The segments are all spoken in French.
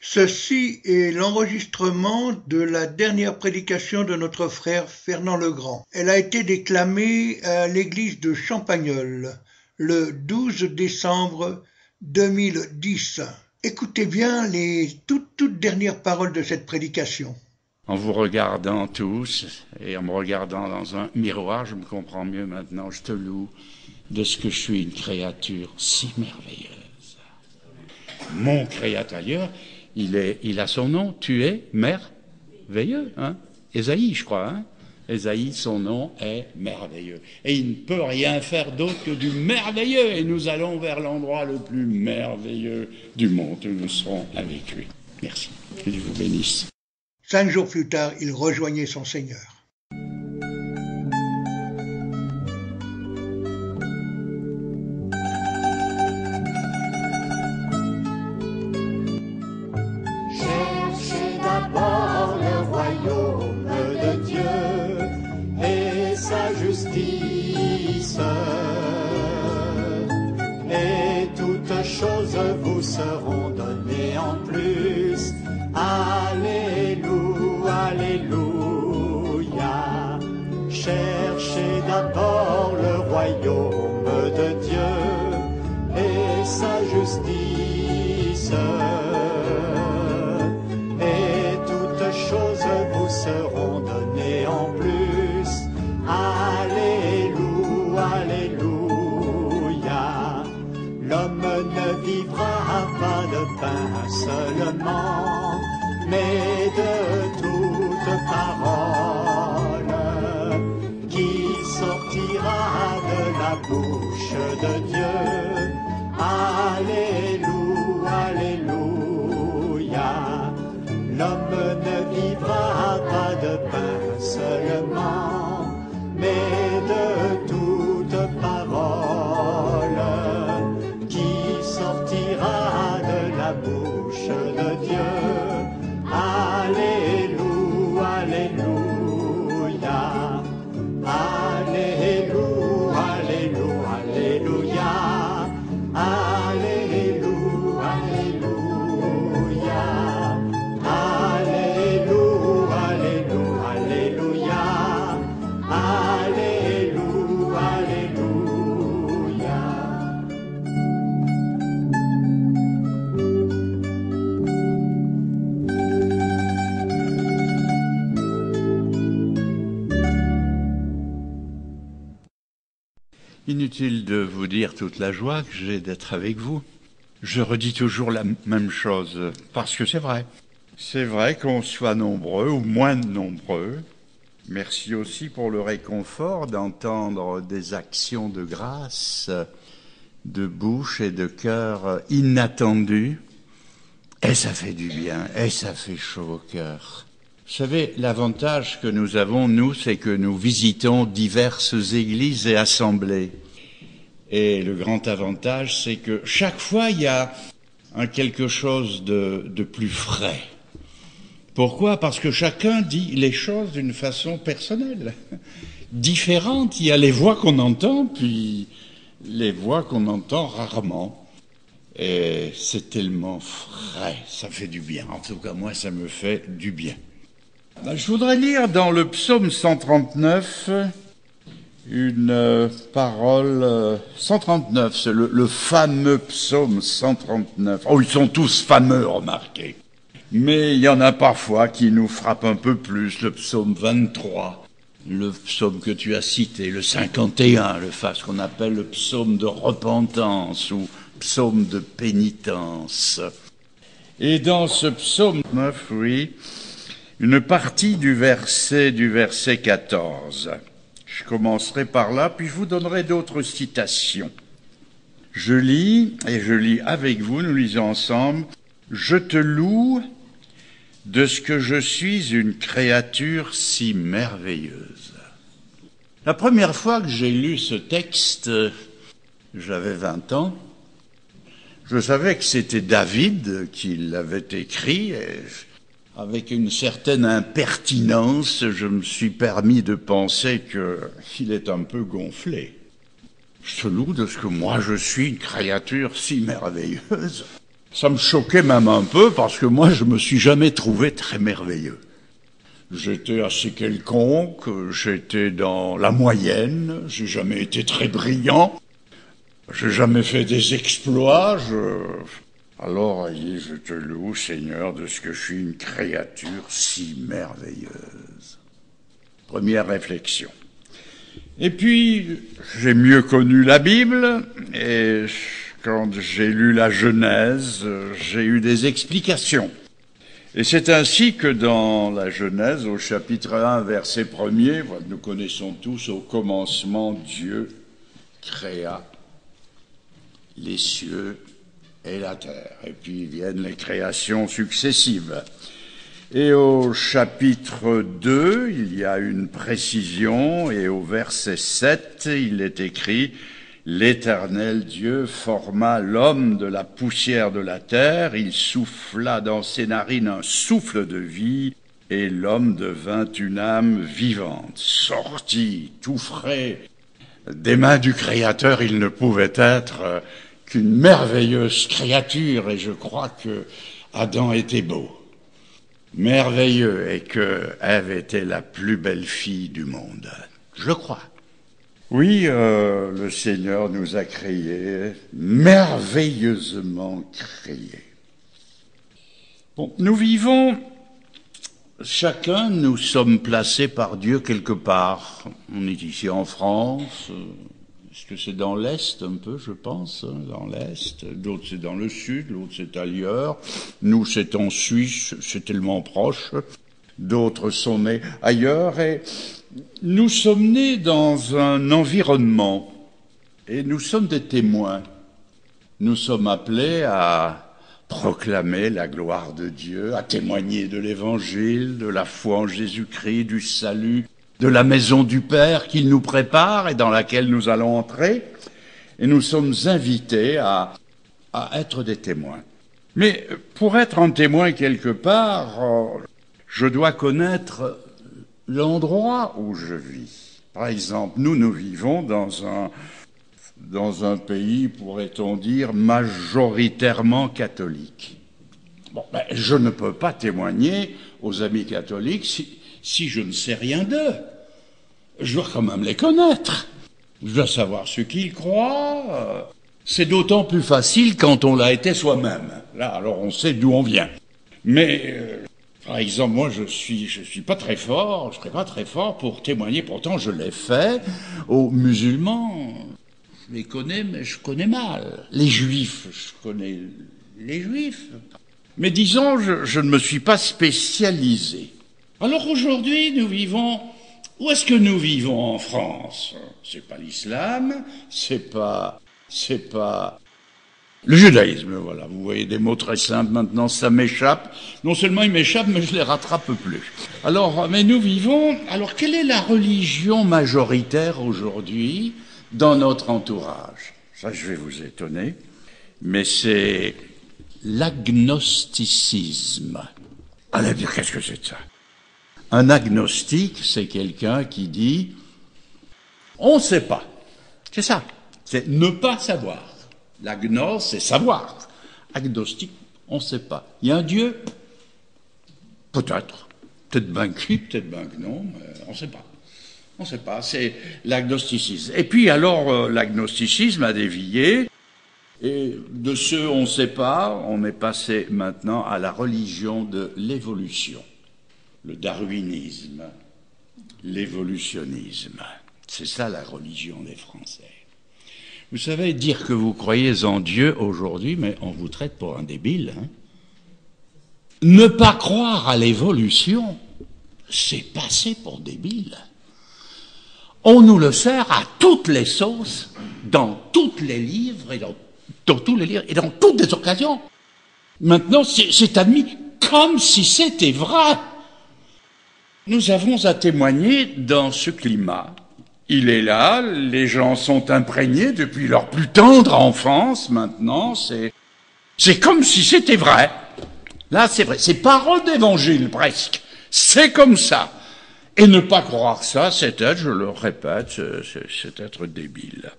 Ceci est l'enregistrement de la dernière prédication de notre frère Fernand Legrand. Elle a été déclamée à l'église de Champagnole le 12 décembre 2010. Écoutez bien les toutes dernières paroles de cette prédication. En vous regardant tous et en me regardant dans un miroir, je me comprends mieux maintenant. Je te loue de ce que je suis une créature si merveilleuse. Mon créateur, il a son nom. Tu es merveilleux, hein? Ésaïe, je crois, hein? Ésaïe, son nom est merveilleux. Et il ne peut rien faire d'autre que du merveilleux. Et nous allons vers l'endroit le plus merveilleux du monde. Nous serons avec lui. Merci. Que Dieu vous bénisse. 5 jours plus tard, il rejoignait son Seigneur. Cherchez d'abord le royaume de Dieu et sa justice, et toutes choses vous seront données en plus. Alléluia, alléluia. Cherchez d'abord le royaume de Dieu et sa justice, et toutes choses vous seront données en plus. Alléluia, alléluia. L'homme ne vivra pas de pain seulement, mais de toute parole qui sortira de la bouche de Dieu. Alléluia, alléluia. L'homme ne vivra pas de pain seulement, mais de toute parole qui sortira de la bouche de Dieu. Alléluia, alléluia. Alléluia, alléluia, alléluia. Alléluia, alléluia. Alléluia, alléluia, alléluia. Alléluia, alléluia. Inutile de vous dire toute la joie que j'ai d'être avec vous. Je redis toujours la même chose, parce que c'est vrai. C'est vrai qu'on soit nombreux ou moins nombreux. Merci aussi pour le réconfort d'entendre des actions de grâce, de bouche et de cœur inattendues. Et ça fait du bien, et ça fait chaud au cœur. Vous savez, l'avantage que nous avons, nous, c'est que nous visitons diverses églises et assemblées. Et le grand avantage, c'est que chaque fois, il y a quelque chose de plus frais. Pourquoi ? Parce que chacun dit les choses d'une façon personnelle, différente. Il y a les voix qu'on entend, puis les voix qu'on entend rarement. Et c'est tellement frais, ça fait du bien. En tout cas, moi, ça me fait du bien. Je voudrais lire dans le psaume 139 une parole 139, c'est le fameux psaume 139. Oh, ils sont tous fameux, remarquez. Mais il y en a parfois qui nous frappent un peu plus, le psaume 23, le psaume que tu as cité, le 51, ce qu'on appelle le psaume de repentance ou psaume de pénitence. Et dans ce psaume 9, oui, une partie du verset 14. Je commencerai par là, puis je vous donnerai d'autres citations. Je lis, et je lis avec vous, nous lisons ensemble. « Je te loue de ce que je suis une créature si merveilleuse. » La première fois que j'ai lu ce texte, j'avais 20 ans. Je savais que c'était David qui l'avait écrit, et avec une certaine impertinence, je me suis permis de penser qu'il est un peu gonflé. Je te loue de ce que moi je suis une créature si merveilleuse. Ça me choquait même un peu parce que moi, je me suis jamais trouvé très merveilleux. J'étais assez quelconque, j'étais dans la moyenne, j'ai jamais été très brillant, j'ai jamais fait des exploits, Alors, je te loue, Seigneur, de ce que je suis une créature si merveilleuse. Première réflexion. Et puis, j'ai mieux connu la Bible, et quand j'ai lu la Genèse, j'ai eu des explications. Et c'est ainsi que dans la Genèse, au chapitre 1, verset 1er, nous connaissons tous, au commencement, Dieu créa les cieux et la terre. Et puis viennent les créations successives. Et au chapitre 2, il y a une précision, et au verset 7, il est écrit « L'Éternel Dieu forma l'homme de la poussière de la terre, il souffla dans ses narines un souffle de vie, et l'homme devint une âme vivante. » Sorti, tout frais, des mains du Créateur, il ne pouvait être qu'une merveilleuse créature, et je crois que Adam était beau, merveilleux, et que Ève était la plus belle fille du monde. Je crois. Oui, le Seigneur nous a créés, merveilleusement créés. Bon, nous vivons, chacun, nous sommes placés par Dieu quelque part. On est ici en France, est-ce que c'est dans l'Est un peu, je pense, dans l'Est, d'autres c'est dans le Sud, l'autre c'est ailleurs, nous c'est en Suisse, c'est tellement proche, d'autres sont nés ailleurs, et nous sommes nés dans un environnement, et nous sommes des témoins. Nous sommes appelés à proclamer la gloire de Dieu, à témoigner de l'Évangile, de la foi en Jésus-Christ, du salut, de la maison du Père qu'il nous prépare et dans laquelle nous allons entrer. Et nous sommes invités à être des témoins. Mais pour être un témoin quelque part, je dois connaître l'endroit où je vis. Par exemple, nous vivons dans un pays, pourrait-on dire, majoritairement catholique. Bon, je ne peux pas témoigner aux amis catholiques si je ne sais rien d'eux. Je dois quand même les connaître. Je dois savoir ce qu'ils croient. C'est d'autant plus facile quand on l'a été soi-même. Là, alors on sait d'où on vient. Mais par exemple, moi, je suis pas très fort, je serais pas très fort pour témoigner. Pourtant, je l'ai fait aux musulmans. Je les connais, mais je connais mal. Les juifs, je connais les juifs. Mais disons, je ne me suis pas spécialisé. Alors aujourd'hui, nous vivons... Où est-ce que nous vivons en France? C'est pas l'islam, c'est pas le judaïsme, voilà. Vous voyez des mots très simples maintenant, ça m'échappe. Non seulement ils m'échappent, mais je les rattrape plus. Alors, mais nous vivons... Alors, quelle est la religion majoritaire aujourd'hui dans notre entourage? Ça, je vais vous étonner, mais c'est l'agnosticisme. Allez dire, qu'est-ce que c'est que ça? Un agnostique, c'est quelqu'un qui dit « on ne sait pas ». C'est ça, c'est ne pas savoir. L'agnose, c'est savoir. Agnostique, on ne sait pas. Il y a un Dieu? Peut-être. Peut-être bien que oui, peut-être bien que non, mais on ne sait pas. On ne sait pas, c'est l'agnosticisme. Et puis alors, l'agnosticisme a dévié, et de ce on ne sait pas, on est passé maintenant à la religion de l'évolution. Le darwinisme, l'évolutionnisme. C'est ça la religion des Français. Vous savez, dire que vous croyez en Dieu aujourd'hui, mais on vous traite pour un débile. Hein. Ne pas croire à l'évolution, c'est passer pour débile. On nous le sert à toutes les sauces, dans tous les livres et dans tous les livres et dans toutes les occasions. Maintenant, c'est admis comme si c'était vrai. Nous avons à témoigner dans ce climat. Il est là, les gens sont imprégnés depuis leur plus tendre enfance, maintenant, c'est comme si c'était vrai. Là, c'est vrai, c'est parole d'évangile, presque. C'est comme ça. Et ne pas croire ça, c'est être, je le répète, c'est être débile.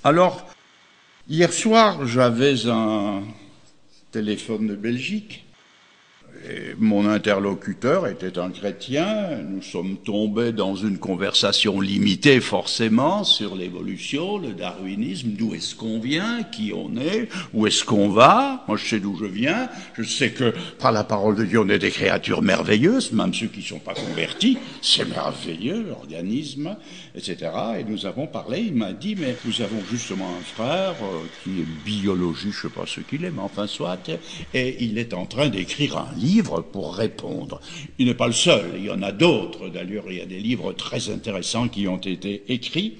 Alors, hier soir, j'avais téléphone de Belgique. Et mon interlocuteur était un chrétien. Nous sommes tombés dans une conversation limitée forcément sur l'évolution, le darwinisme, d'où est-ce qu'on vient, qui on est, où est-ce qu'on va. Moi je sais d'où je viens, je sais que par la parole de Dieu on est des créatures merveilleuses, même ceux qui ne sont pas convertis, c'est merveilleux, l'organisme, etc. Et nous avons parlé, il m'a dit, mais nous avons justement un frère qui est biologiste, je ne sais pas ce qu'il est, mais enfin soit, et il est en train d'écrire un livre pour répondre. Il n'est pas le seul, il y en a d'autres. D'ailleurs, il y a des livres très intéressants qui ont été écrits.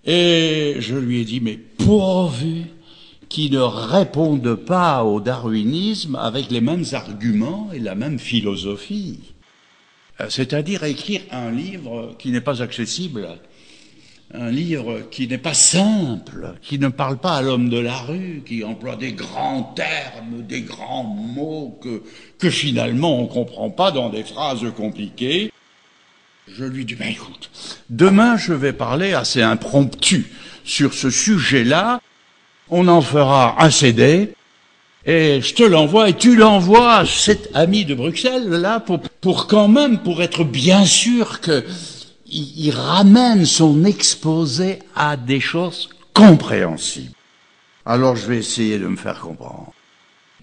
Et je lui ai dit, mais pourvu qu'il ne réponde pas au darwinisme avec les mêmes arguments et la même philosophie. C'est-à-dire écrire un livre qui n'est pas accessible, un livre qui n'est pas simple, qui ne parle pas à l'homme de la rue, qui emploie des grands termes, des grands mots que finalement on ne comprend pas dans des phrases compliquées. Je lui dis, ben écoute, demain je vais parler assez impromptu sur ce sujet-là, on en fera un CD, et je te l'envoie, et tu l'envoies à cet ami de Bruxelles, là, pour quand même, pour être bien sûr que il ramène son exposé à des choses compréhensibles. Alors je vais essayer de me faire comprendre.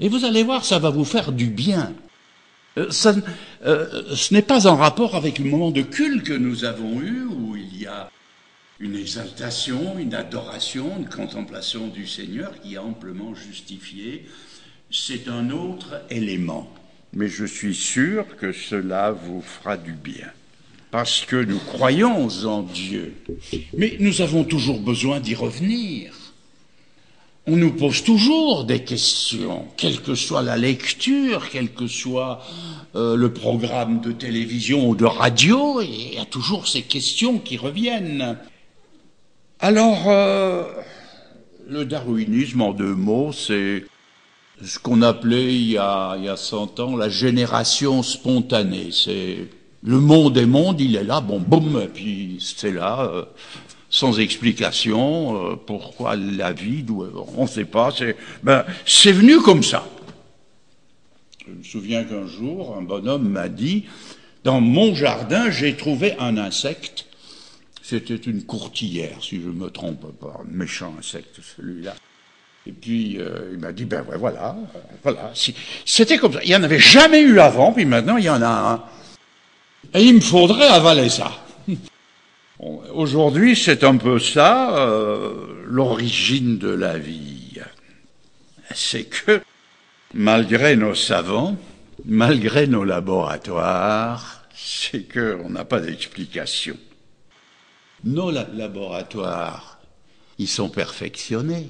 Et vous allez voir, ça va vous faire du bien. Ce n'est pas en rapport avec le moment de culte que nous avons eu, où il y a une exaltation, une adoration, une contemplation du Seigneur qui est amplement justifiée. C'est un autre élément. Mais je suis sûr que cela vous fera du bien. Parce que nous croyons en Dieu. Mais nous avons toujours besoin d'y revenir. On nous pose toujours des questions, quelle que soit la lecture, quel que soit le programme de télévision ou de radio, il y a toujours ces questions qui reviennent. Alors, le darwinisme, en 2 mots, c'est ce qu'on appelait il y a 100 ans la génération spontanée. C'est le monde est monde, il est là, bon, boum, et puis c'est là, sans explication, pourquoi la vie, on ne sait pas, c'est venu comme ça. Je me souviens qu'un jour, un bonhomme m'a dit, dans mon jardin, j'ai trouvé un insecte, c'était une courtilière, si je ne me trompe pas, un méchant insecte celui-là. Et puis, il m'a dit, ben ouais, voilà, c'était comme ça, il n'y en avait jamais eu avant, puis maintenant il y en a un. Et il me faudrait avaler ça. Aujourd'hui, c'est un peu ça, l'origine de la vie. C'est que, malgré nos savants, malgré nos laboratoires, c'est qu'on n'a pas d'explication. Nos laboratoires, ils sont perfectionnés.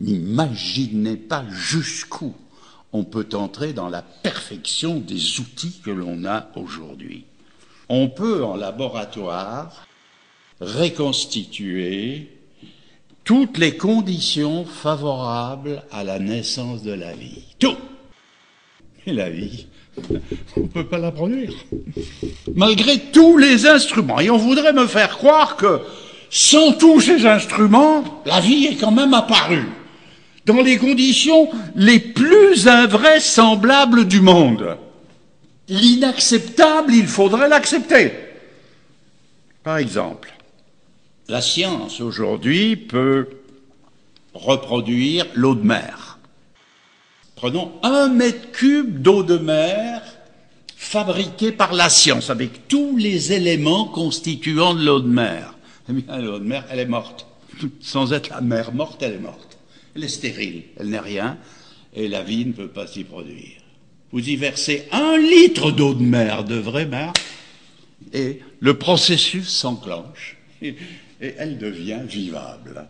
N'imaginez pas jusqu'où on peut entrer dans la perfection des outils que l'on a aujourd'hui. On peut, en laboratoire, reconstituer toutes les conditions favorables à la naissance de la vie. Tout. Et la vie, on ne peut pas la produire. Malgré tous les instruments. Et on voudrait me faire croire que, sans tous ces instruments, la vie est quand même apparue. Dans les conditions les plus invraisemblables du monde. L'inacceptable, il faudrait l'accepter. Par exemple, la science aujourd'hui peut reproduire l'eau de mer. Prenons 1 mètre cube d'eau de mer fabriquée par la science, avec tous les éléments constituants de l'eau de mer. Eh bien, l'eau de mer, elle est morte. Sans être la mer morte, elle est morte. Elle est stérile, elle n'est rien, et la vie ne peut pas s'y produire. Vous y versez 1 litre d'eau de mer, de vraie mer, et le processus s'enclenche, et elle devient vivable.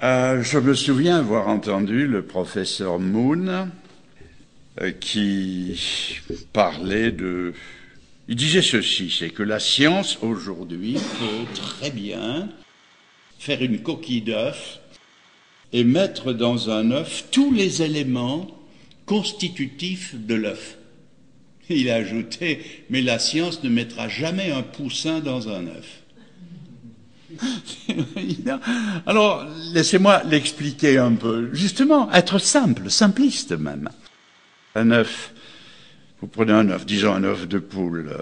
Je me souviens avoir entendu le professeur Moon qui parlait de... Il disait ceci, c'est que la science aujourd'hui peut très bien faire une coquille d'œuf et mettre dans un œuf tous les éléments constitutifs de l'œuf. Il a ajouté, mais la science ne mettra jamais un poussin dans un œuf. Alors, laissez-moi l'expliquer un peu. Justement, être simple, simpliste même. Un œuf, vous prenez un œuf, disons un œuf de poule.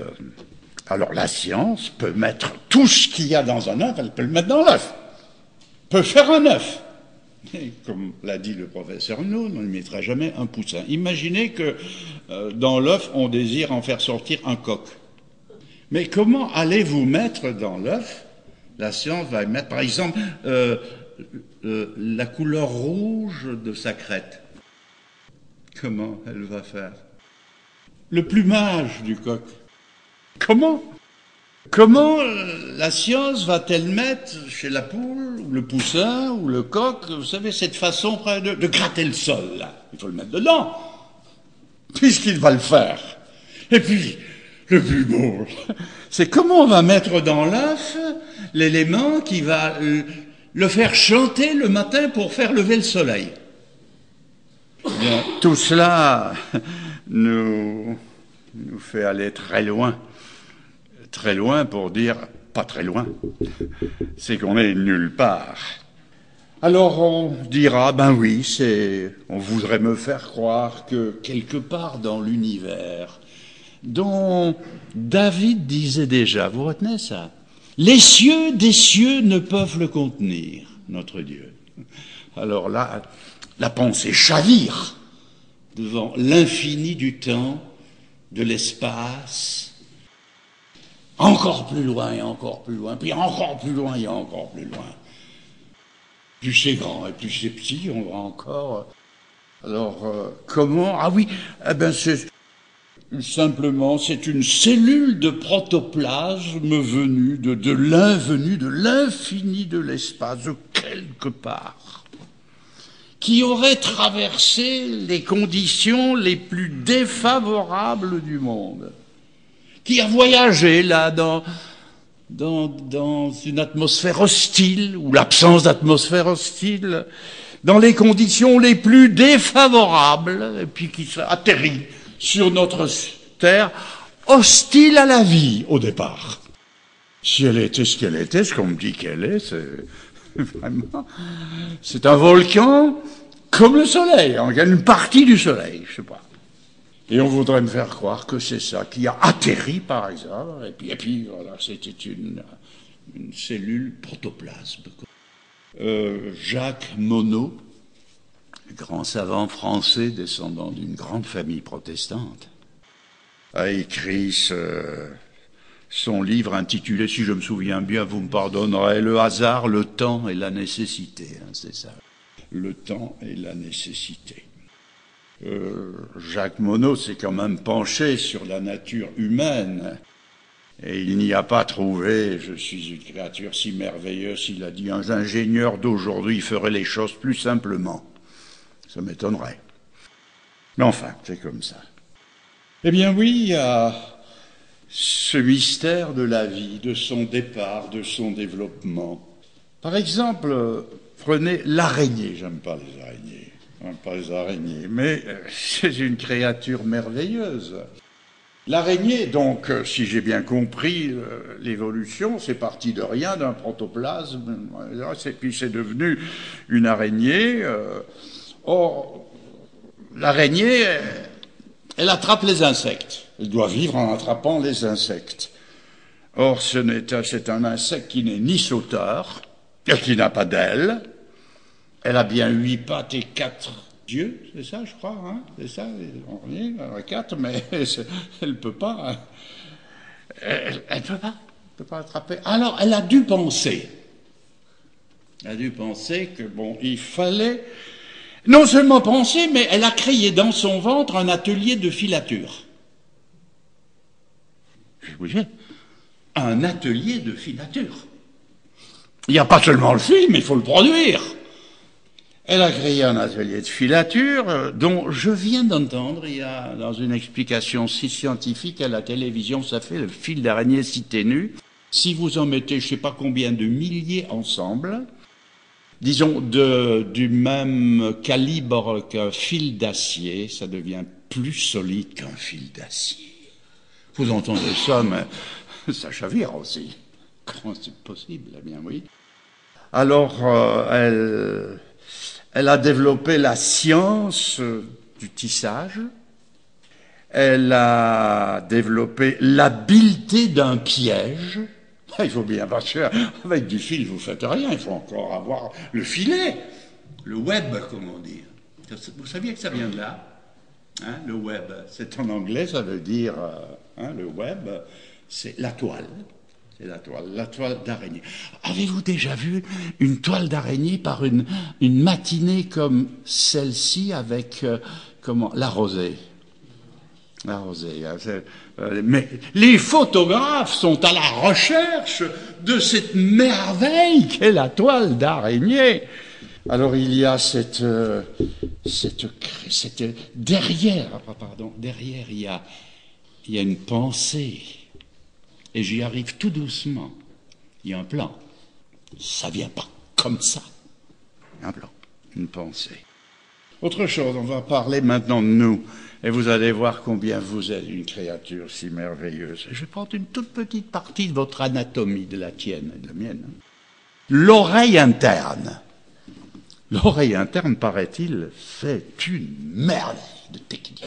Alors la science peut mettre tout ce qu'il y a dans un œuf, elle peut le mettre dans l'œuf. Peut faire un œuf. Et comme l'a dit le professeur No, on ne mettra jamais un poussin. Imaginez que dans l'œuf, on désire en faire sortir un coq. Mais comment allez-vous mettre dans l'œuf? La science va mettre, par exemple, la couleur rouge de sa crête. Comment elle va faire? Le plumage du coq. Comment la science va-t-elle mettre chez la poule, ou le poussin, ou le coq, vous savez, cette façon de gratter le sol, là. Il faut le mettre dedans, puisqu'il va le faire. Et puis, le plus beau, c'est comment on va mettre dans l'œuf l'élément qui va le faire chanter le matin pour faire lever le soleil. Bien, tout cela nous fait aller très loin. Très loin pour dire pas très loin. C'est qu'on est nulle part. Alors on dira, ben oui, on voudrait me faire croire que quelque part dans l'univers, dont David disait déjà, vous retenez ça? Les cieux des cieux ne peuvent le contenir, notre Dieu. Alors là, la pensée chavire devant l'infini du temps, de l'espace, encore plus loin et encore plus loin, puis encore plus loin et encore plus loin. Plus c'est grand et plus c'est petit, on va encore... Alors, comment? Ah oui, eh ben simplement, c'est une cellule de protoplasme venue de l'infini de l'espace, de quelque part, qui aurait traversé les conditions les plus défavorables du monde, qui a voyagé là dans une atmosphère hostile, ou l'absence d'atmosphère hostile, dans les conditions les plus défavorables, et puis qui atterrit sur notre terre, hostile à la vie au départ. Si elle était ce qu'elle était, ce qu'on me dit qu'elle est, c'est un volcan comme le soleil, une partie du soleil, je sais pas. Et on voudrait me faire croire que c'est ça qui a atterri par exemple, et puis voilà, c'était une cellule protoplasme. Jacques Monod, grand savant français descendant d'une grande famille protestante, a écrit son livre intitulé, si je me souviens bien, vous me pardonnerez, Le hasard, le temps et la nécessité. C'est ça, le temps et la nécessité. Jacques Monod s'est quand même penché sur la nature humaine, et il n'y a pas trouvé, je suis une créature si merveilleuse, il a dit, un ingénieur d'aujourd'hui ferait les choses plus simplement. Ça m'étonnerait. Mais enfin, c'est comme ça. Eh bien oui, il y a ce mystère de la vie, de son départ, de son développement. Par exemple, prenez l'araignée, j'aime pas les araignées. Pas les araignées, mais c'est une créature merveilleuse. L'araignée, donc, si j'ai bien compris l'évolution, c'est parti de rien, d'un protoplasme, puis c'est devenu une araignée. Or, l'araignée, elle attrape les insectes. Elle doit vivre en attrapant les insectes. Or, c'est un insecte qui n'est ni sauteur, qui n'a pas d'ailes. Elle a bien 8 pattes et 4 yeux, c'est ça, je crois, hein, c'est ça, elle a 4, mais elle ne peut pas, hein. Elle ne peut pas attraper. Alors, elle a dû penser que, bon, il fallait, non seulement penser, mais elle a créé dans son ventre un atelier de filature. Oui, un atelier de filature. Il n'y a pas seulement le film, il faut le produire. Elle a créé un atelier de filature dont je viens d'entendre, il y a dans une explication si scientifique à la télévision, ça fait le fil d'araignée si ténu. Si vous en mettez je ne sais pas combien de milliers ensemble, disons du même calibre qu'un fil d'acier, ça devient plus solide qu'un fil d'acier. Vous entendez ça, mais ça chavire aussi. Comment c'est possible? Eh bien oui. Alors, elle a développé la science du tissage. Elle a développé l'habileté d'un piège. Il faut bien, parce qu'avec du fil, vous ne faites rien. Il faut encore avoir le filet, le web, comme on dit. Vous saviez que ça vient de là, hein, le web. C'est en anglais, ça veut dire, le web, c'est la toile. C'est la toile d'araignée. Avez-vous déjà vu une toile d'araignée par une matinée comme celle-ci avec, la rosée? La rosée. Mais les photographes sont à la recherche de cette merveille qu'est la toile d'araignée. Alors il y a derrière il y a une pensée. Et j'y arrive tout doucement. Il y a un plan. Ça vient pas comme ça. Un plan, une pensée. Autre chose, on va parler maintenant de nous. Et vous allez voir combien vous êtes une créature si merveilleuse. Je vais prendre une toute petite partie de votre anatomie, de la tienne et de la mienne. L'oreille interne. L'oreille interne, paraît-il, c'est une merveille de technique.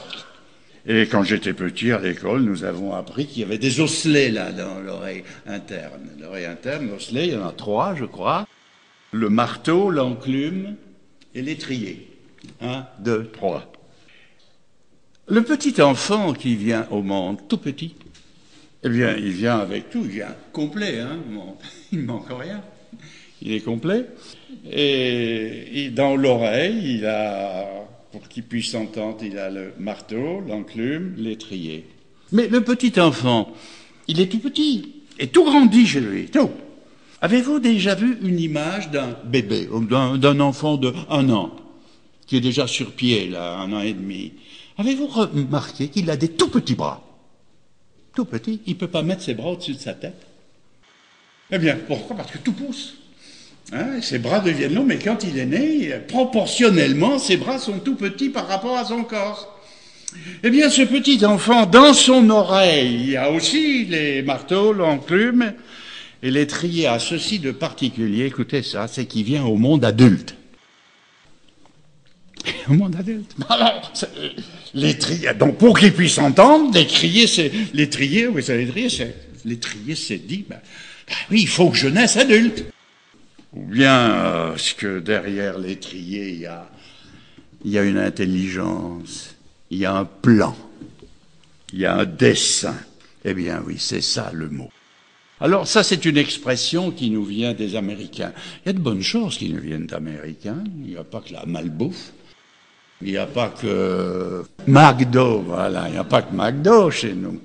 Et quand j'étais petit à l'école, nous avons appris qu'il y avait des osselets là dans l'oreille interne. L'oreille interne, l'osselet, il y en a 3, je crois. Le marteau, l'enclume et l'étrier. 1, 2, 3. Le petit enfant qui vient au monde, tout petit, eh bien, il vient avec tout, il vient complet, hein. Bon, il ne manque rien. Il est complet. Et dans l'oreille, il a, pour qu'il puisse entendre, il a le marteau, l'enclume, l'étrier. Mais le petit enfant, il est tout petit, et tout grandit chez lui, tout. Avez-vous déjà vu une image d'un bébé, d'un enfant de 1 an, qui est déjà sur pied, là, 1 an et demi? Avez-vous remarqué qu'il a des tout petits bras? Tout petits, il ne peut pas mettre ses bras au-dessus de sa tête. Eh bien, pourquoi? Parce que tout pousse. Hein, ses bras deviennent longs, mais quand il est né, proportionnellement, ses bras sont tout petits par rapport à son corps. Eh bien, ce petit enfant, dans son oreille, il y a aussi les marteaux, l'enclume, et l'étrier a ceci de particulier, écoutez ça, c'est qu'il vient au monde adulte. Au monde adulte. Alors, l'étrier, donc pour qu'il puisse entendre, l'étrier s'est dit, oui, il faut que je naisse adulte. Ou bien, est-ce que derrière l'étrier, il y a une intelligence, il y a un plan, il y a un dessin. Eh bien oui, c'est ça le mot. Alors ça, c'est une expression qui nous vient des Américains. Il y a de bonnes choses qui nous viennent d'Américains. Il n'y a pas que la malbouffe. Il n'y a pas que McDo, voilà. Il n'y a pas que McDo chez nous.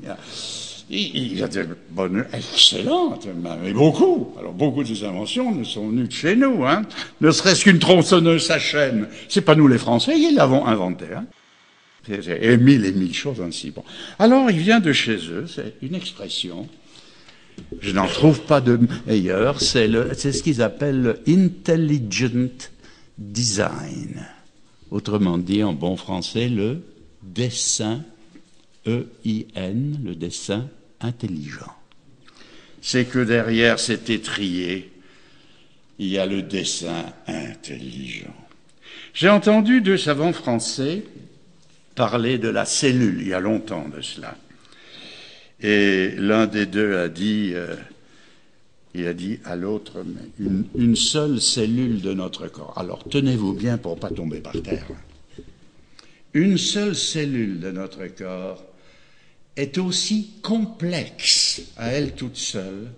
Il y a des bonnes, excellentes, mais beaucoup. Alors beaucoup de ces inventions ne sont venues de chez nous, hein. Ne serait-ce qu'une tronçonneuse à chaîne. C'est pas nous les Français qui l'avons inventée, hein. Et mille choses ainsi. Bon. Alors il vient de chez eux, c'est une expression. Je n'en trouve pas de meilleure. C'est ce qu'ils appellent le intelligent design. Autrement dit, en bon français, le dessin, E-I-N, le dessin intelligent. C'est que derrière cet étrier, il y a le dessin intelligent. J'ai entendu 2 savants français parler de la cellule, il y a longtemps de cela. Et l'un des deux a dit, il a dit à l'autre, une seule cellule de notre corps. Alors tenez-vous bien pour ne pas tomber par terre. Une seule cellule de notre corps est aussi complexe à elle toute seule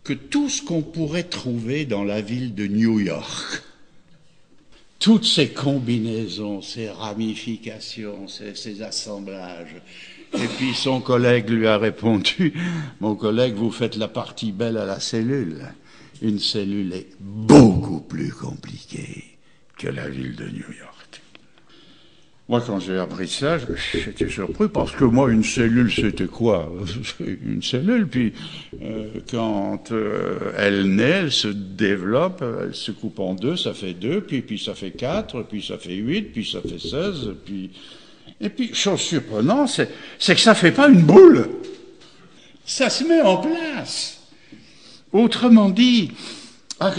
que tout ce qu'on pourrait trouver dans la ville de New York. Toutes ces combinaisons, ces ramifications, ces assemblages. Et puis son collègue lui a répondu, mon collègue, vous faites la partie belle à la cellule. Une cellule est beaucoup plus compliquée que la ville de New York. Moi, quand j'ai appris ça, j'étais surpris parce que moi, une cellule, c'était quoi? Une cellule, puis quand elle naît, elle se développe, elle se coupe en 2, ça fait 2, puis ça fait 4, puis ça fait 8, puis ça fait 16, puis... Et puis, chose surprenante, c'est que ça fait pas une boule. Ça se met en place. Autrement dit,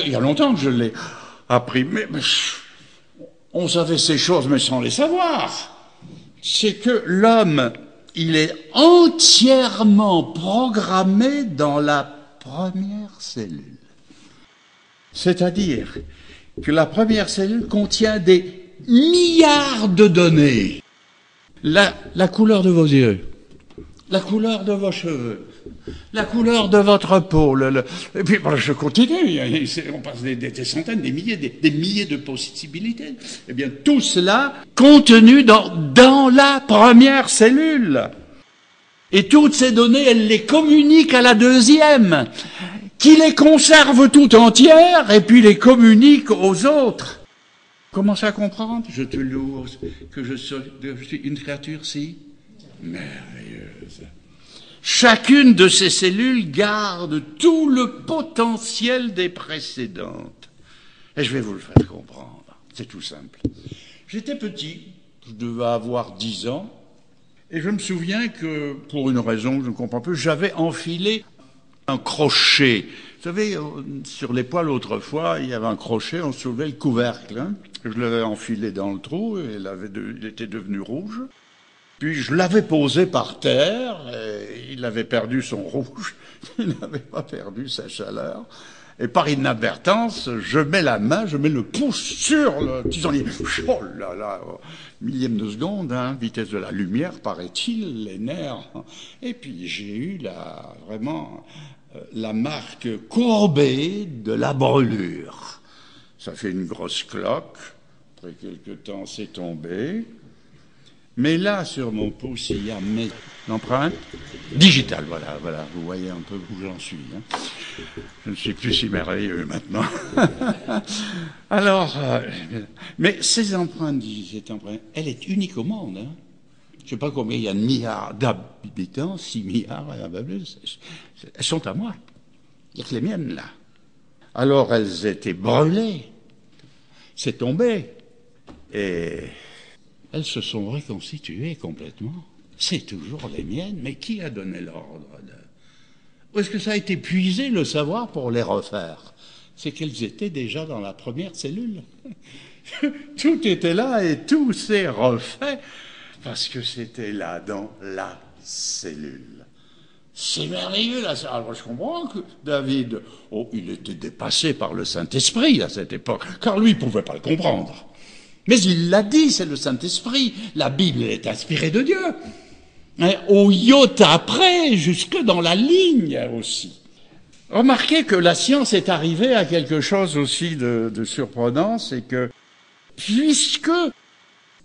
il y a longtemps que je l'ai appris, mais on savait ces choses, mais sans les savoir. C'est que l'homme, il est entièrement programmé dans la première cellule. C'est-à-dire que la première cellule contient des milliards de données. La couleur de vos yeux, la couleur de vos cheveux, la couleur de votre peau, et puis voilà, je continue, on passe des centaines, des milliers de possibilités. Eh bien, tout cela contenu dans la première cellule. Et toutes ces données, elle les communique à la deuxième, qui les conserve tout entières et puis les communique aux autres. Commencez à comprendre, je te loue, que je suis une créature si merveilleuse. Chacune de ces cellules garde tout le potentiel des précédentes. Et je vais vous le faire comprendre. C'est tout simple. J'étais petit, je devais avoir 10 ans, et je me souviens que, pour une raison que je ne comprends plus, j'avais enfilé un crochet. Vous savez, sur les poêles autrefois, il y avait un crochet, on soulevait le couvercle. Hein. Je l'avais enfilé dans le trou, et il était devenu rouge. Puis je l'avais posé par terre, et il avait perdu son rouge, il n'avait pas perdu sa chaleur. Et par inadvertance, je mets le pouce sur le tisonnier. Oh là là, millième de seconde, hein, vitesse de la lumière, paraît-il, les nerfs. Et puis j'ai eu vraiment la marque courbée de la brûlure. Ça fait une grosse cloque. Après quelque temps, c'est tombé. Mais là, sur mon pouce, il y a l'empreinte digitale. Voilà, vous voyez un peu où j'en suis. Hein. Je ne suis plus si merveilleux maintenant. Alors, mais ces empreintes, elle est unique au monde. Hein. Je ne sais pas combien il y a de milliards d'habitants, 6 milliards, elles sont à moi. Il n'y a que les miennes, là. Alors, elles étaient brûlées. C'est tombé. Et elles se sont reconstituées complètement. C'est toujours les miennes, mais qui a donné l'ordre Où est-ce que ça a été puisé, le savoir, pour les refaire? C'est qu'elles étaient déjà dans la première cellule. Tout était là et tout s'est refait parce que c'était là, dans la cellule. C'est merveilleux, là. Alors, je comprends que David, il était dépassé par le Saint-Esprit à cette époque, car lui, il ne pouvait pas le comprendre. Mais il l'a dit, c'est le Saint-Esprit. La Bible est inspirée de Dieu. Au iota près, jusque dans la ligne aussi. Remarquez que la science est arrivée à quelque chose aussi de surprenant, c'est que, puisque,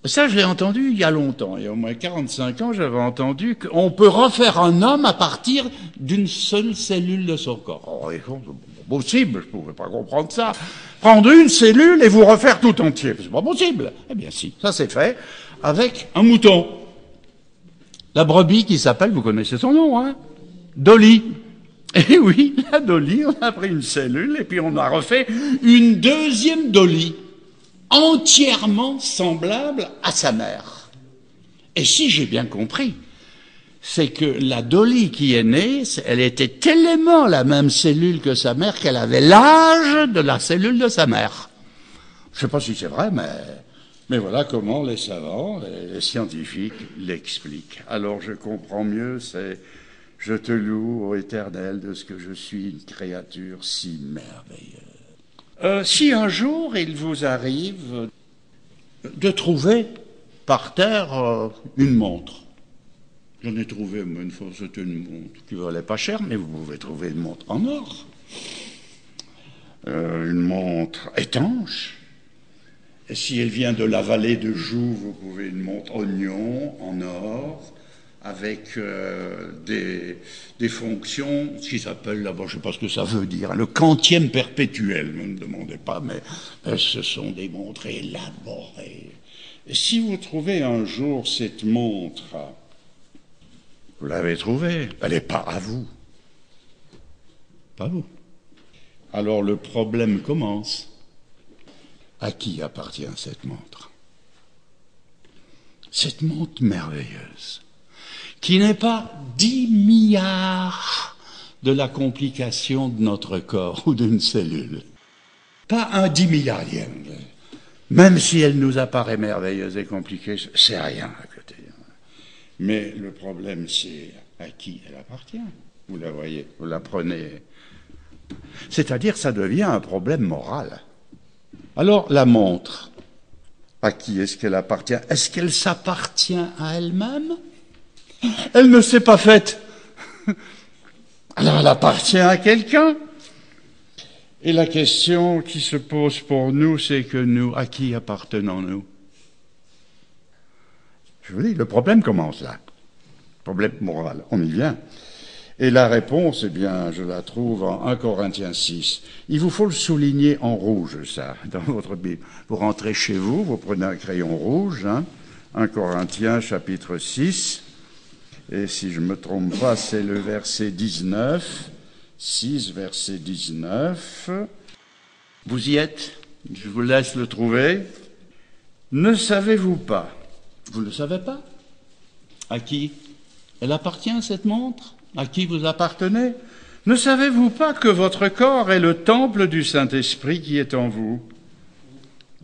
ça je l'ai entendu il y a longtemps, il y a au moins 45 ans, j'avais entendu qu'on peut refaire un homme à partir d'une seule cellule de son corps. Oh, c'est pas possible, je ne pouvais pas comprendre ça. Prendre une cellule et vous refaire tout entier, c'est pas possible. Eh bien si, ça c'est fait avec un mouton. La brebis qui s'appelle, vous connaissez son nom, hein, Dolly. Et oui, la Dolly, on a pris une cellule et puis on a refait une deuxième Dolly, entièrement semblable à sa mère. Et si j'ai bien compris, c'est que la Dolly qui est née, elle était tellement la même cellule que sa mère qu'elle avait l'âge de la cellule de sa mère. Je ne sais pas si c'est vrai, mais voilà comment les savants, les scientifiques l'expliquent. Alors je comprends mieux, je te loue, ô Éternel, de ce que je suis une créature si merveilleuse. Si un jour il vous arrive de trouver par terre une montre, j'en ai trouvé une fois, c'était une montre qui valait pas cher, mais vous pouvez trouver une montre en or, une montre étanche. Et si elle vient de la vallée de Joux, vous pouvez une montre oignon en or, avec des fonctions, ce qui s'appelle là-bas, je ne sais pas ce que ça veut dire, le quantième perpétuel, ne me demandez pas, mais ce sont des montres élaborées. Et si vous trouvez un jour cette montre, vous l'avez trouvée, elle n'est pas à vous. Pas vous. Alors le problème commence. À qui appartient cette montre? Cette montre merveilleuse, qui n'est pas 10 milliards de la complication de notre corps ou d'une cellule. Pas un 10 milliardième. Même si elle nous apparaît merveilleuse et compliquée, c'est rien à côté. Mais le problème, c'est à qui elle appartient. Vous la voyez, vous la prenez. C'est-à-dire, ça devient un problème moral. Alors, la montre, à qui est-ce qu'elle appartient? Est-ce qu'elle s'appartient à elle-même? Elle ne s'est pas faite. Alors, elle appartient à quelqu'un. Et la question qui se pose pour nous, c'est que nous, à qui appartenons-nous? Je vous dis, le problème commence là. Problème moral, on y vient. Et la réponse, eh bien, je la trouve en 1 Corinthiens 6. Il vous faut le souligner en rouge, ça, dans votre Bible. Vous rentrez chez vous, vous prenez un crayon rouge, 1 Corinthiens chapitre 6, et si je ne me trompe pas, c'est le verset 19, 6, verset 19. Vous y êtes? Je vous laisse le trouver. Ne savez-vous pas? Vous ne le savez pas? À qui elle appartient, cette montre? À qui vous appartenez? Ne savez-vous pas que votre corps est le temple du Saint-Esprit qui est en vous,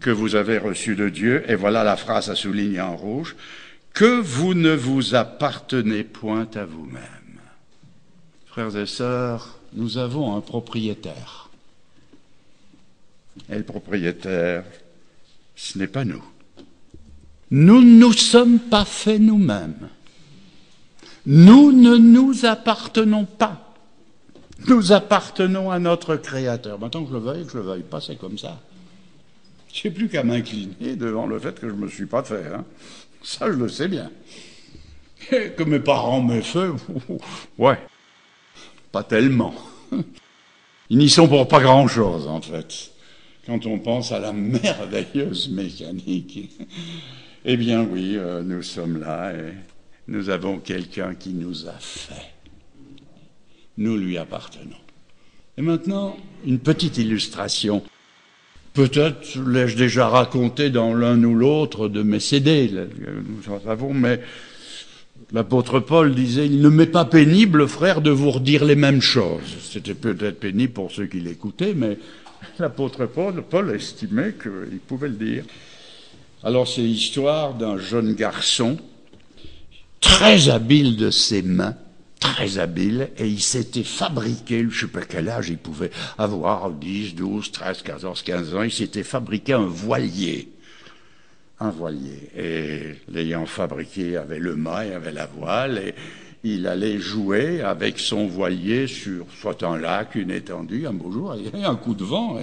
que vous avez reçu de Dieu, et voilà la phrase à souligner en rouge, que vous ne vous appartenez point à vous-même. Frères et sœurs, nous avons un propriétaire. Et le propriétaire, ce n'est pas nous. Nous ne nous sommes pas faits nous-mêmes. Nous ne nous appartenons pas. Nous appartenons à notre Créateur. Maintenant que je le veuille pas, c'est comme ça. Je n'ai plus qu'à m'incliner devant le fait que je ne me suis pas fait. Ça, je le sais bien. Et que mes parents m'aient fait, ouais, pas tellement. Ils n'y sont pour pas grand-chose, en fait. Quand on pense à la merveilleuse mécanique, eh bien oui, nous sommes là et nous avons quelqu'un qui nous a fait. Nous lui appartenons. Et maintenant, une petite illustration. Peut-être l'ai-je déjà raconté dans l'un ou l'autre de mes CD, nous en savons, mais l'apôtre Paul disait, il ne m'est pas pénible, frère, de vous redire les mêmes choses. C'était peut-être pénible pour ceux qui l'écoutaient, mais l'apôtre Paul estimait qu'il pouvait le dire. Alors c'est l'histoire d'un jeune garçon, très habile de ses mains, très habile, et il s'était fabriqué, je ne sais pas quel âge il pouvait avoir, 10, 12, 13, 14, 15 ans, il s'était fabriqué un voilier. Un voilier. Et l'ayant fabriqué, il avait le mât, il avait la voile, et il allait jouer avec son voilier sur soit un lac, une étendue, un beau jour, il y a eu un coup de vent,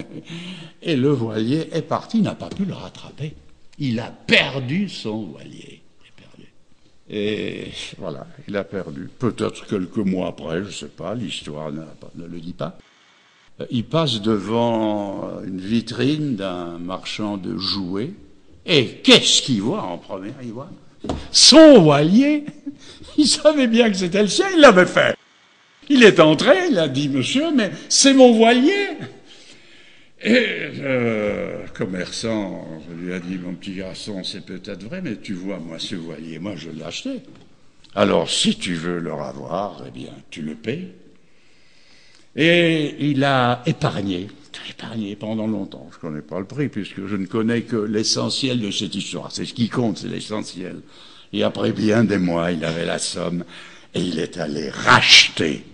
et le voilier est parti, il n'a pas pu le rattraper. Il a perdu son voilier. Et voilà, il a perdu. Peut-être quelques mois après, je ne sais pas, l'histoire ne le dit pas. Il passe devant une vitrine d'un marchand de jouets, et qu'est-ce qu'il voit en première? Il voit son voilier. Il savait bien que c'était le sien, il l'avait fait. Il est entré, il a dit, monsieur, mais c'est mon voilier. Et le commerçant lui a dit, mon petit garçon, c'est peut-être vrai, mais tu vois, moi, ce voilier, moi, je l'ai acheté. Alors, si tu veux le revoir, eh bien, tu le payes. Et il a épargné pendant longtemps. Je ne connais pas le prix, puisque je ne connais que l'essentiel de cette histoire. C'est ce qui compte, c'est l'essentiel. Et après bien des mois, il avait la somme, et il est allé racheter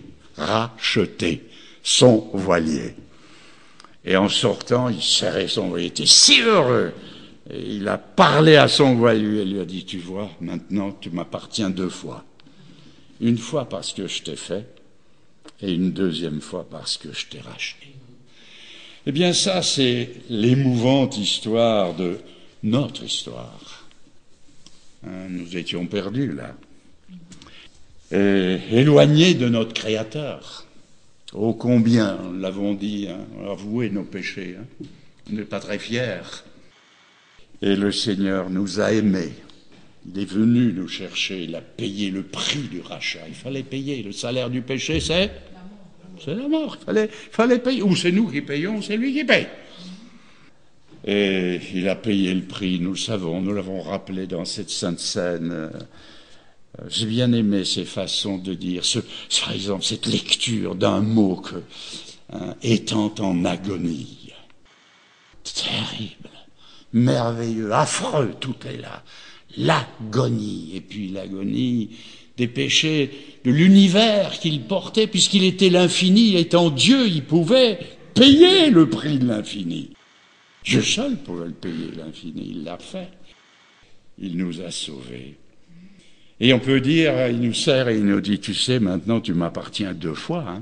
son voilier. Et en sortant, il serrait son voilier, il était si heureux. Et il a parlé à son voilier et lui a dit, tu vois, maintenant tu m'appartiens 2 fois. Une fois parce que je t'ai fait, et une deuxième fois parce que je t'ai racheté. Eh bien ça, c'est l'émouvante histoire de notre histoire. Nous étions perdus là, et éloignés de notre Créateur. Ô combien, nous l'avons dit, avouer nos péchés, on n'est pas très fiers. Et le Seigneur nous a aimés. Il est venu nous chercher, il a payé le prix du rachat. Il fallait payer. Le salaire du péché, c'est la mort. Il fallait payer. Ou c'est nous qui payons, ou c'est lui qui paye. Et il a payé le prix, nous le savons, nous l'avons rappelé dans cette sainte scène. J'ai bien aimé ces façons de dire, par exemple, cette lecture d'un mot que, étant en agonie. Terrible, merveilleux, affreux, tout est là. L'agonie, et puis l'agonie des péchés de l'univers qu'il portait, puisqu'il était l'infini, étant Dieu, il pouvait payer le prix de l'infini. Dieu seul pouvait le payer, l'infini, il l'a fait. Il nous a sauvés. Et on peut dire, il nous sert et il nous dit, tu sais, maintenant tu m'appartiens 2 fois,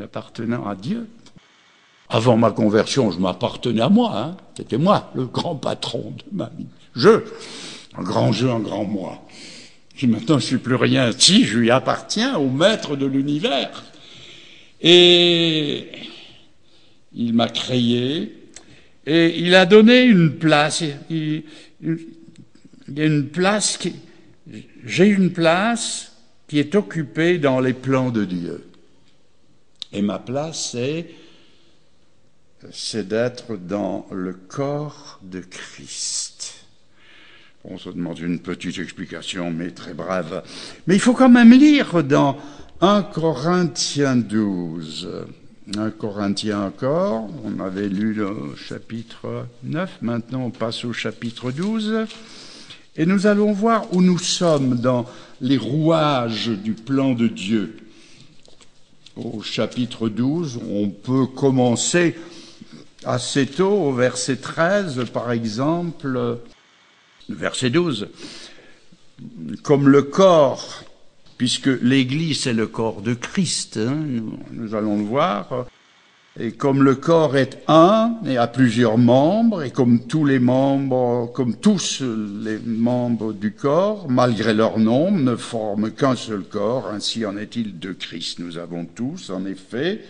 appartenant à Dieu. Avant ma conversion, je m'appartenais à moi, c'était moi, le grand patron de ma vie. Un grand jeu, un grand moi. Puis maintenant, je suis plus rien. Si, je lui appartiens au maître de l'univers. Et il m'a créé, et il a donné une place. Il y a une place j'ai une place qui est occupée dans les plans de Dieu. Et ma place, c'est d'être dans le corps de Christ. On se demande une petite explication, mais très brève. Mais il faut quand même lire dans 1 Corinthiens 12. 1 Corinthiens encore, on avait lu le chapitre 9, maintenant on passe au chapitre 12. Et nous allons voir où nous sommes dans les rouages du plan de Dieu. Au chapitre 12, on peut commencer assez tôt, au verset 13, par exemple, verset 12. Comme le corps, puisque l'Église est le corps de Christ, nous allons le voir. Et comme le corps est un et a plusieurs membres, et comme tous les membres du corps, malgré leur nombre, ne forment qu'un seul corps, ainsi en est-il de Christ. Nous avons tous, en effet,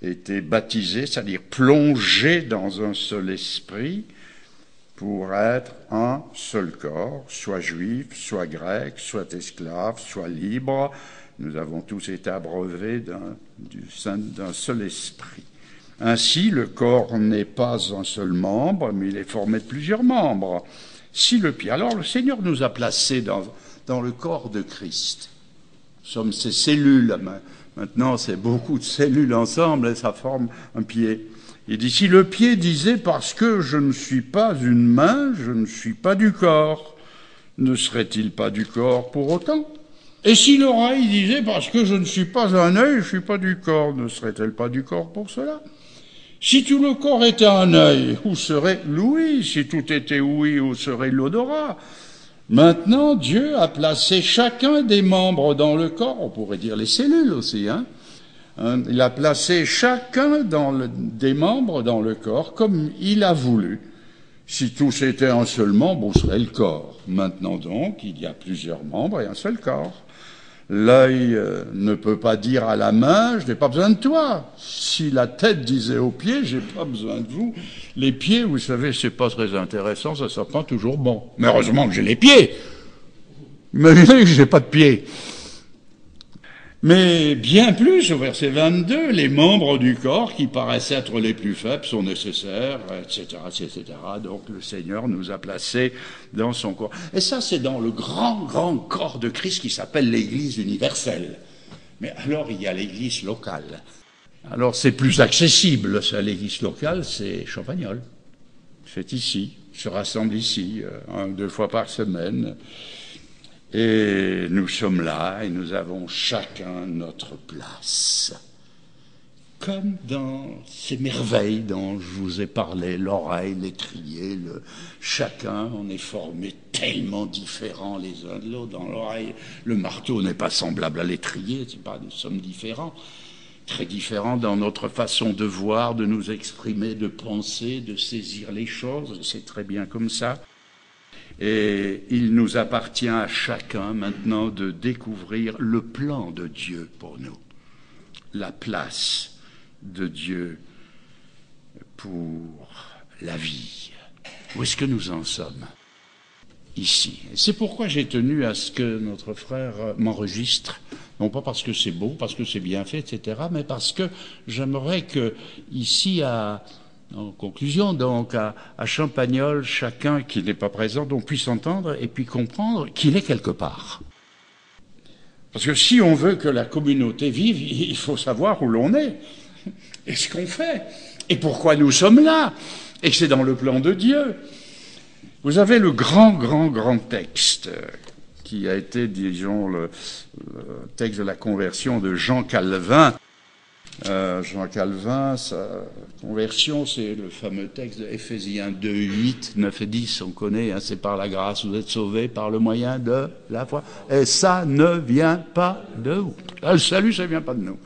été baptisés, c'est-à-dire plongés dans un seul esprit, pour être un seul corps, soit juif, soit grec, soit esclave, soit libre. Nous avons tous été abreuvés d'un seul esprit. Ainsi, le corps n'est pas un seul membre, mais il est formé de plusieurs membres. Si le pied... Alors, le Seigneur nous a placés dans le corps de Christ. Nous sommes ces cellules. Maintenant, c'est beaucoup de cellules ensemble et ça forme un pied. Il dit, si le pied disait, parce que je ne suis pas une main, je ne suis pas du corps, ne serait-il pas du corps pour autant ? Et si l'oreille disait, parce que je ne suis pas un œil, je ne suis pas du corps, ne serait-elle pas du corps pour cela ? Si tout le corps était un œil, où serait l'ouïe ? Si tout était ouïe, où serait l'odorat ? Maintenant, Dieu a placé chacun des membres dans le corps, on pourrait dire les cellules aussi, il a placé chacun des membres dans le corps comme il a voulu. Si tous étaient un seul membre, où serait le corps ? Maintenant donc, il y a plusieurs membres et un seul corps. L'œil ne peut pas dire à la main, je n'ai pas besoin de toi. Si la tête disait aux pieds, j'ai pas besoin de vous. Les pieds, vous savez, c'est pas très intéressant, ça sent pas toujours bon. Mais heureusement que j'ai les pieds. Imaginez que j'ai pas de pieds. Mais bien plus, au verset 22, les membres du corps qui paraissent être les plus faibles sont nécessaires, etc., etc. Donc le Seigneur nous a placés dans son corps. Et ça, c'est dans le grand, grand corps de Christ qui s'appelle l'Église universelle. Mais alors, il y a l'Église locale. Alors, c'est plus accessible, ça, l'Église locale, c'est Champagnole. C'est ici, se rassemble ici, 1-2 fois par semaine. Et nous sommes là et nous avons chacun notre place. Comme dans ces merveilles dont je vous ai parlé, l'oreille, l'étrier, chacun, on est formés tellement différents les uns de l'autre. Dans l'oreille, le marteau n'est pas semblable à l'étrier, nous sommes différents. Très différents dans notre façon de voir, de nous exprimer, de penser, de saisir les choses, c'est très bien comme ça. Et il nous appartient à chacun maintenant de découvrir le plan de Dieu pour nous, la place de Dieu pour la vie. Où est-ce que nous en sommes ? Ici. Et c'est pourquoi j'ai tenu à ce que notre frère m'enregistre, non pas parce que c'est beau, parce que c'est bien fait, etc., mais parce que j'aimerais que ici en conclusion, donc, à Champagnole, chacun qui n'est pas présent, donc puisse entendre et puis comprendre qu'il est quelque part. Parce que si on veut que la communauté vive, il faut savoir où l'on est, et ce qu'on fait, et pourquoi nous sommes là, et que c'est dans le plan de Dieu. Vous avez le grand texte qui a été, disons, le texte de la conversion de Jean Calvin. Jean Calvin, sa conversion, c'est le fameux texte de Éphésiens 2, 8, 9 et 10, on connaît, hein, c'est par la grâce, vous êtes sauvés par le moyen de la foi. Et ça ne vient pas de vous. Le salut, ça ne vient pas de nous.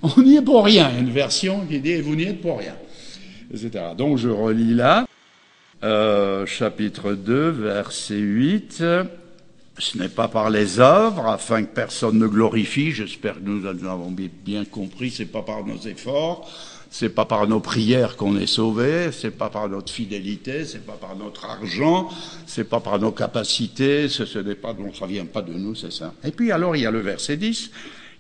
On n'y est pour rien. Il y a une version qui dit, vous n'y êtes pour rien, etc. Donc je relis là, chapitre 2, verset 8. Ce n'est pas par les œuvres, afin que personne ne glorifie. J'espère que nous avons bien compris. C'est pas par nos efforts, c'est pas par nos prières qu'on est sauvé, c'est pas par notre fidélité, c'est pas par notre argent, c'est pas par nos capacités. Ce n'est pas, donc ça vient pas de nous, c'est ça. Et puis alors il y a le verset 10.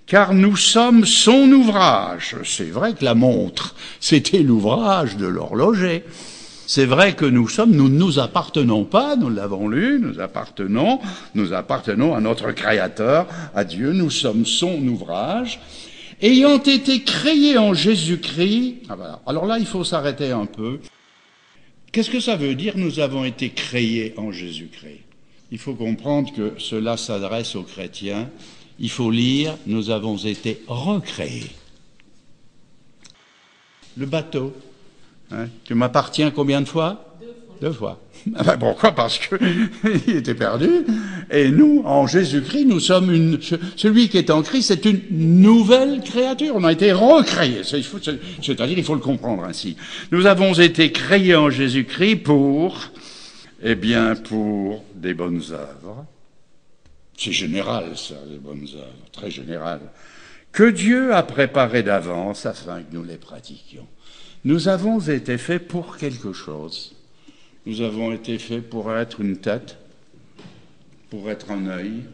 Car nous sommes son ouvrage. C'est vrai que la montre, c'était l'ouvrage de l'horloger. C'est vrai que nous ne nous appartenons pas, nous l'avons lu, nous appartenons à notre Créateur, à Dieu, nous sommes son ouvrage, ayant été créés en Jésus-Christ. Ah voilà. Alors là, il faut s'arrêter un peu. Qu'est-ce que ça veut dire, nous avons été créés en Jésus-Christ? Il faut comprendre que cela s'adresse aux chrétiens. Il faut lire, nous avons été recréés. Le bateau. Hein, tu m'appartiens combien de fois? 2 fois. Pourquoi? Parce que il était perdu. Et nous, en Jésus-Christ, nous sommes celui qui est en Christ, c'est une nouvelle créature. On a été recréés. C'est-à-dire, il faut le comprendre ainsi. Nous avons été créés en Jésus-Christ pour des bonnes œuvres. C'est général, ça, les bonnes œuvres. Très général. Que Dieu a préparées d'avance afin que nous les pratiquions. Nous avons été faits pour quelque chose. Nous avons été faits pour être une tête, pour être un œil,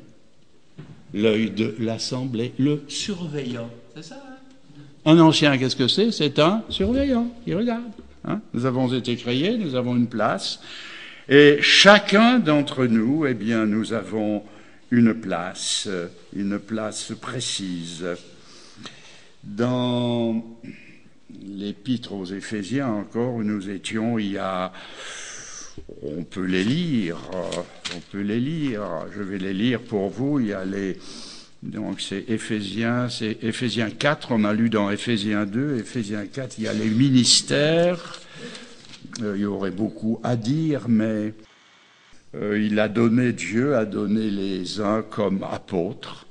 l'œil de l'assemblée, le surveillant. C'est ça, hein? Un ancien, qu'est-ce que c'est? C'est un surveillant, il regarde. Hein? Nous avons été créés, nous avons une place, et chacun d'entre nous, nous avons une place précise. Dans l'épître aux Éphésiens encore, où nous étions, on peut les lire, je vais les lire pour vous, donc c'est Éphésiens 4, on a lu dans Éphésiens 2, Éphésiens 4, il y a les ministères, il y aurait beaucoup à dire, mais Dieu a donné les uns comme apôtres,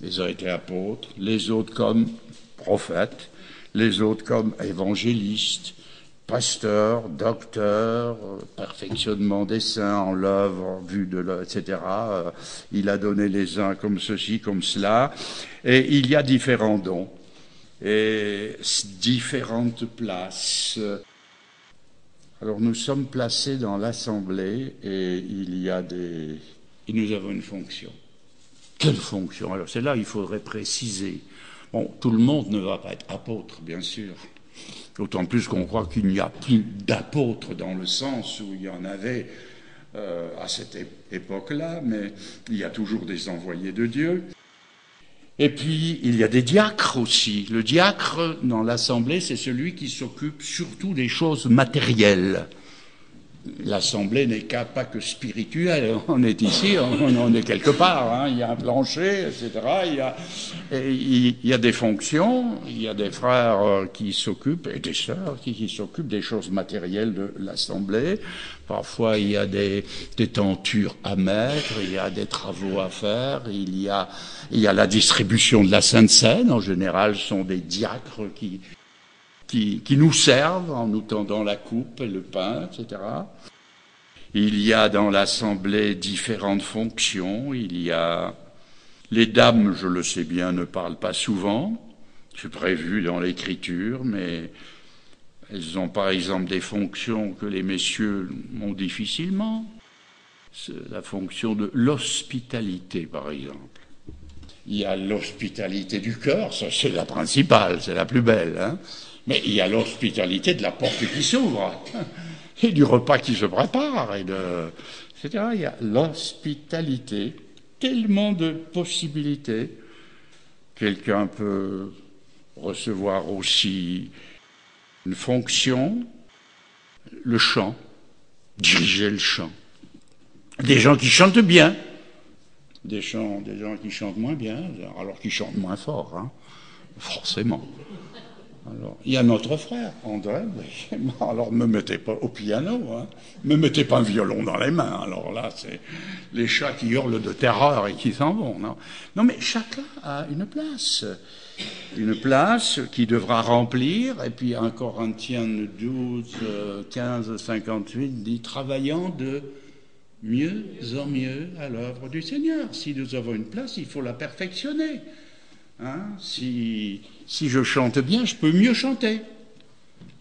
les uns étaient apôtres, les autres comme prophètes, les autres comme évangélistes, pasteurs, docteurs, perfectionnement des saints en l'œuvre, etc. Il a donné les uns comme ceci, comme cela. Et il y a différents dons et différentes places. Alors nous sommes placés dans l'assemblée et nous avons une fonction. Quelle fonction? Alors c'est là qu'il faudrait préciser. Bon, tout le monde ne va pas être apôtre, bien sûr. D'autant plus qu'on croit qu'il n'y a plus d'apôtres dans le sens où il y en avait à cette époque-là, mais il y a toujours des envoyés de Dieu. Et puis, il y a des diacres aussi. Le diacre, dans l'assemblée, c'est celui qui s'occupe surtout des choses matérielles. L'assemblée n'est pas que spirituelle. On est ici, on est quelque part. Hein. Il y a un plancher, etc. Il y a des fonctions, il y a des frères qui s'occupent, et des sœurs qui s'occupent des choses matérielles de l'assemblée. Parfois, il y a des tentures à mettre, il y a des travaux à faire, il y a la distribution de la Sainte Seine. En général, ce sont des diacres qui nous servent en nous tendant la coupe et le pain, etc. Il y a dans l'assemblée différentes fonctions. Il y a les dames, je le sais bien, ne parlent pas souvent. C'est prévu dans l'Écriture, mais elles ont par exemple des fonctions que les messieurs ont difficilement. C'est la fonction de l'hospitalité, par exemple. Il y a l'hospitalité du cœur, ça c'est la principale, c'est la plus belle, hein. Mais il y a l'hospitalité de la porte qui s'ouvre, et du repas qui se prépare, etc. Il y a l'hospitalité. tellement de possibilités. Quelqu'un peut recevoir aussi une fonction, le chant, diriger le chant. Des gens qui chantent bien, des gens qui chantent moins bien, alors qu'ils chantent moins fort, hein, forcément. Alors, il y a notre frère, André, alors ne me mettez pas au piano, hein, me mettez pas un violon dans les mains, alors là, c'est les chats qui hurlent de terreur et qui s'en vont, non. Non, mais chacun a une place qui devra remplir, et puis 1 Corinthiens 12, 15, 58 dit « travaillant de mieux en mieux à l'œuvre du Seigneur ». Si nous avons une place, il faut la perfectionner. Hein, si je chante bien, je peux mieux chanter.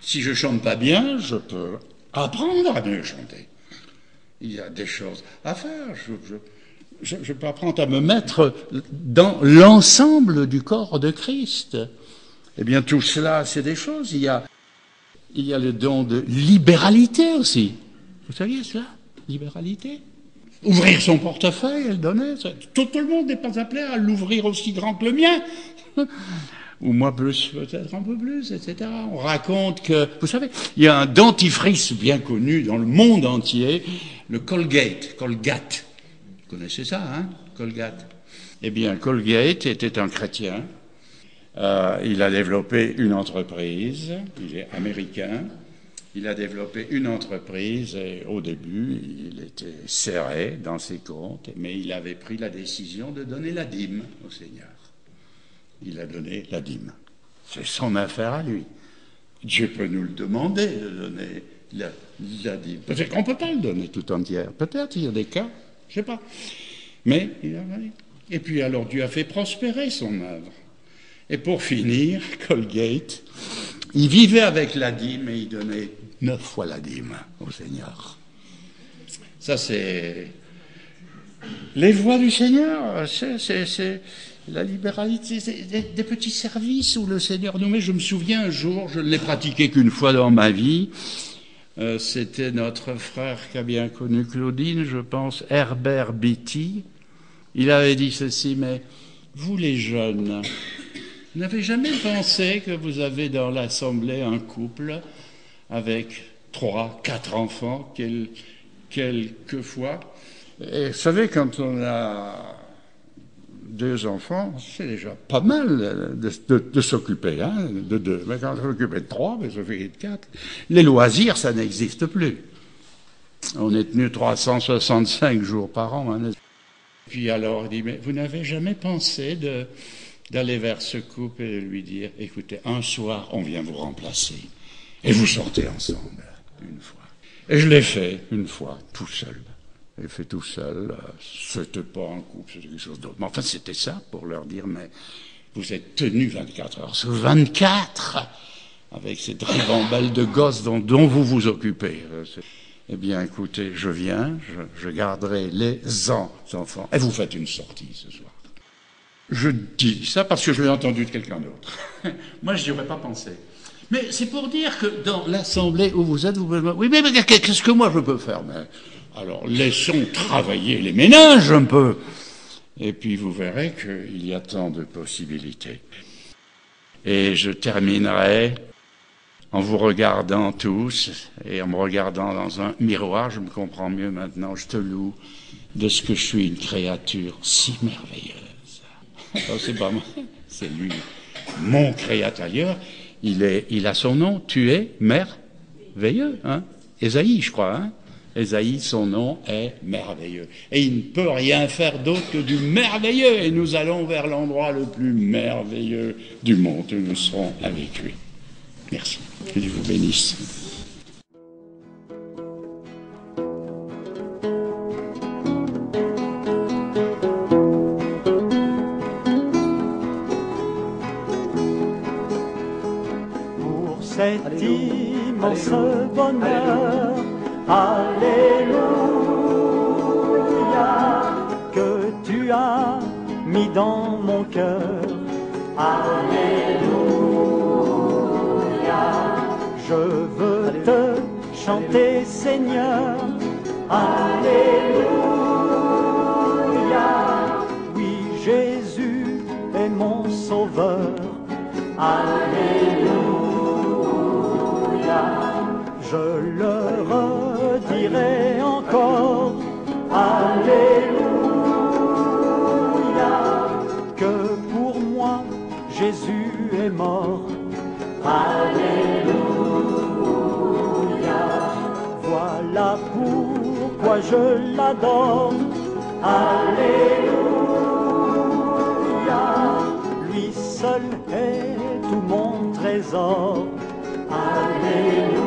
Si je chante pas bien, je peux apprendre à mieux chanter. Il y a des choses à faire. Je peux apprendre à me mettre dans l'ensemble du corps de Christ. Eh bien, tout cela, c'est des choses. Il y a le don de libéralité aussi. Vous saviez cela? Libéralité. Ouvrir son portefeuille et le donner. Tout le monde n'est pas appelé à l'ouvrir aussi grand que le mien. Ou moi plus, peut-être un peu plus, etc. On raconte que, vous savez, il y a un dentifrice bien connu dans le monde entier, le Colgate. Vous connaissez ça, hein, Colgate? Eh bien, Colgate était un chrétien. Il a développé une entreprise. Il est américain. Il a développé une entreprise et au début, il était serré dans ses comptes, mais il avait pris la décision de donner la dîme au Seigneur. Il a donné la dîme. C'est son affaire à lui. Dieu peut nous le demander de donner la dîme. Peut-être qu'on ne peut pas le donner tout entière. Peut-être, il y a des cas, je ne sais pas. Mais il a donné. Et puis alors Dieu a fait prospérer son œuvre. Et pour finir, Colgate, il vivait avec la dîme et il donnait 9 fois la dîme au Seigneur. Ça, c'est les voies du Seigneur, c'est la libéralité, c'est des petits services où le Seigneur nous met. Je me souviens un jour, je ne l'ai pratiqué qu'une fois dans ma vie, c'était notre frère qui a bien connu Claudine, je pense, Herbert Beatty. Il avait dit ceci, mais vous les jeunes, vous n'avez jamais pensé que vous avez dans l'assemblée un couple avec 3, 4 enfants, quelquefois. Et vous savez, quand on a 2 enfants, c'est déjà pas mal de s'occuper, hein, de 2. Mais quand on s'occupe de 3, mais ça fait 4. Les loisirs, ça n'existe plus. On est tenu 365 jours par an. Hein. Puis alors, il dit, mais vous n'avez jamais pensé d'aller vers ce couple et de lui dire, écoutez, un soir, on vient vous remplacer. Et vous sortez ensemble, une fois. Et je l'ai fait, une fois, tout seul. J'ai fait tout seul. C'était pas un couple, c'était quelque chose d'autre. Mais enfin, c'était ça, pour leur dire, mais vous êtes tenus 24 heures sur 24, avec cette ribambelle de gosses dont vous vous occupez. Eh bien, écoutez, je viens, je garderai les enfants. Et vous faites une sortie ce soir. Je dis ça parce que je l'ai entendu de quelqu'un d'autre. Moi, je n'y aurais pas pensé. Mais c'est pour dire que dans l'assemblée où vous êtes, vous pouvez... Oui, mais qu'est-ce que moi je peux faire? Mais, alors, laissons travailler les ménages un peu. Et puis, vous verrez qu'il y a tant de possibilités. Et je terminerai en vous regardant tous, et en me regardant dans un miroir, je me comprends mieux maintenant, je te loue de ce que je suis une créature si merveilleuse. Alors, c'est pas moi, c'est lui, mon créateur. Il a son nom, tu es merveilleux, hein. Ésaïe, je crois, hein. Ésaïe, son nom est merveilleux. Et il ne peut rien faire d'autre que du merveilleux. Et nous allons vers l'endroit le plus merveilleux du monde. Et nous serons avec lui. Merci. Que Dieu vous bénisse. Pour cet immense bonheur, alléluia, que tu as mis dans mon cœur. Alléluia, je veux te chanter, Seigneur. Alléluia, je l'adore. Alléluia, lui seul est tout mon trésor. Alléluia.